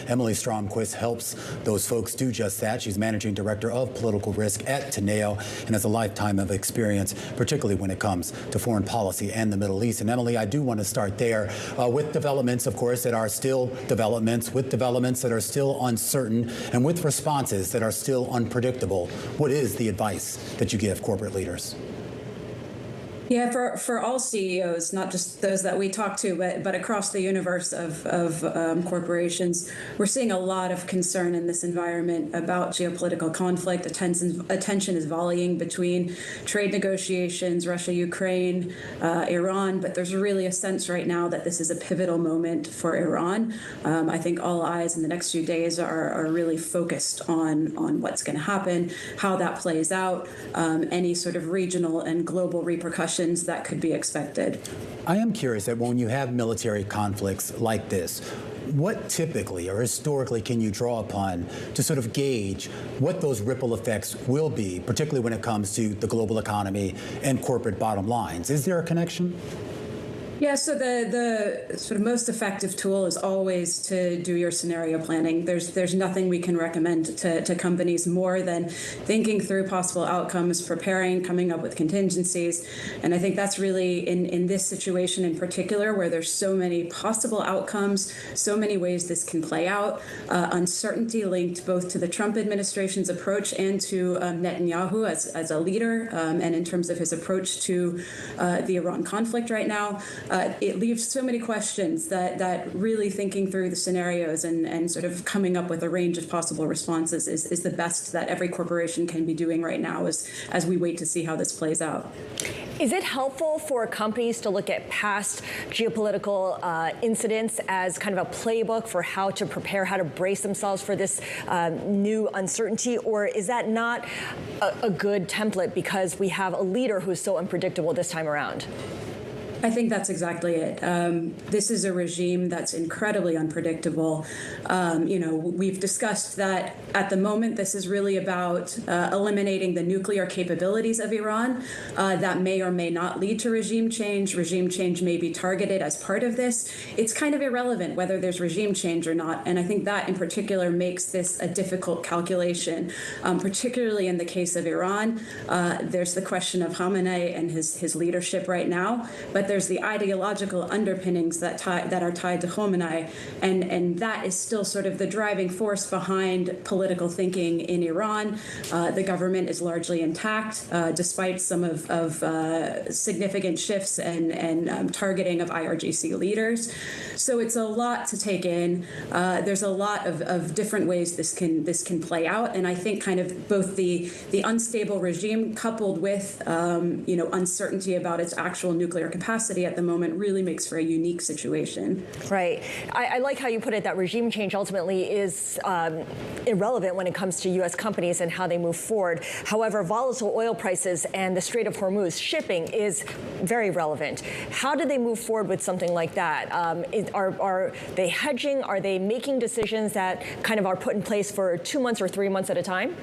Emily Stromquist helps those folks do just that. She's managing director of political risk at Teneo and has a lifetime of experience, particularly when it comes to foreign policy and the Middle East. And Emily, I do want to start there with developments, of course, that are still developments, with developments that are still uncertain, and with responses that are still unpredictable. What is the advice that you give corporate leaders? Yeah, for all CEOs, not just those that we talk to, but across the universe of corporations, we're seeing a lot of concern in this environment about geopolitical conflict. Attention is volleying between trade negotiations, Russia, Ukraine, Iran, but there's really a sense right now that this is a pivotal moment for Iran. I think all eyes in the next few days are really focused on what's going to happen, how that plays out, any sort of regional and global repercussions that could be expected. I am curious that when you have military conflicts like this, what typically or historically can you draw upon to sort of gauge what those ripple effects will be, particularly when it comes to the global economy and corporate bottom lines? Is there a connection? Yeah, so the sort of most effective tool is always to do your scenario planning. There's nothing we can recommend to companies more than thinking through possible outcomes, preparing, coming up with contingencies. And I think that's really in this situation in particular, where there's so many possible outcomes, so many ways this can play out, uncertainty linked both to the Trump administration's approach and to Netanyahu as a leader, and in terms of his approach to the Iran conflict right now. It leaves so many questions that really thinking through the scenarios and sort of coming up with a range of possible responses is the best that every corporation can be doing right now as we wait to see how this plays out. Is it helpful for companies to look at past geopolitical incidents as kind of a playbook for how to prepare, how to brace themselves for this new uncertainty? Or is that not a good template because we have a leader who's so unpredictable this time around? I think that's exactly it. This is a regime that's incredibly unpredictable. We've discussed that at the moment, this is really about eliminating the nuclear capabilities of Iran. That may or may not lead to regime change. Regime change may be targeted as part of this. It's kind of irrelevant whether there's regime change or not. And I think that in particular makes this a difficult calculation, particularly in the case of Iran. There's the question of Khamenei and his leadership right now, but there's the ideological underpinnings that are tied to Khomeini, and that is still sort of the driving force behind political thinking in Iran. The government is largely intact, despite some of significant shifts and targeting of IRGC leaders. So it's a lot to take in. There's a lot of different ways this can play out, and I think kind of both the unstable regime coupled with uncertainty about its actual nuclear capacity at the moment really makes for a unique situation. Right. I like how you put it that regime change ultimately is irrelevant when it comes to U.S. companies and how they move forward. However, volatile oil prices and the Strait of Hormuz shipping is very relevant. How do they move forward with something like that? Are they hedging? Are they making decisions that kind of are put in place for 2 months or 3 months at a time?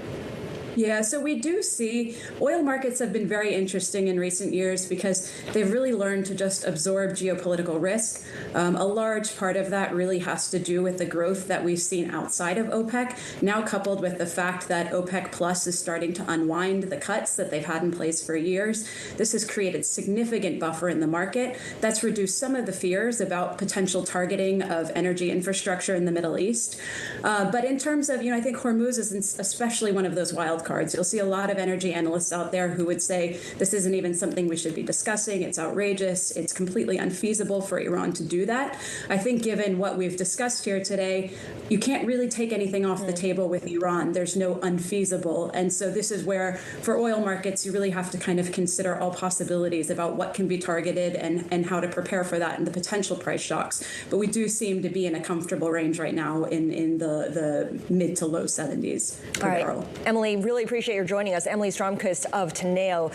Yeah, so we do see oil markets have been very interesting in recent years because they've really learned to just absorb geopolitical risk. A large part of that really has to do with the growth that we've seen outside of OPEC, now coupled with the fact that OPEC Plus is starting to unwind the cuts that they've had in place for years. This has created significant buffer in the market. That's reduced some of the fears about potential targeting of energy infrastructure in the Middle East. But in terms of, I think Hormuz is especially one of those wild cards. You'll see a lot of energy analysts out there who would say this isn't even something we should be discussing. It's outrageous. It's completely unfeasible for Iran to do that. I think given what we've discussed here today, you can't really take anything off the table with Iran. There's no unfeasible. And so this is where, for oil markets, you really have to kind of consider all possibilities about what can be targeted and how to prepare for that and the potential price shocks. But we do seem to be in a comfortable range right now in the mid to low 70s per barrel. Emily, really appreciate your joining us. Emily Stromquist of Teneo.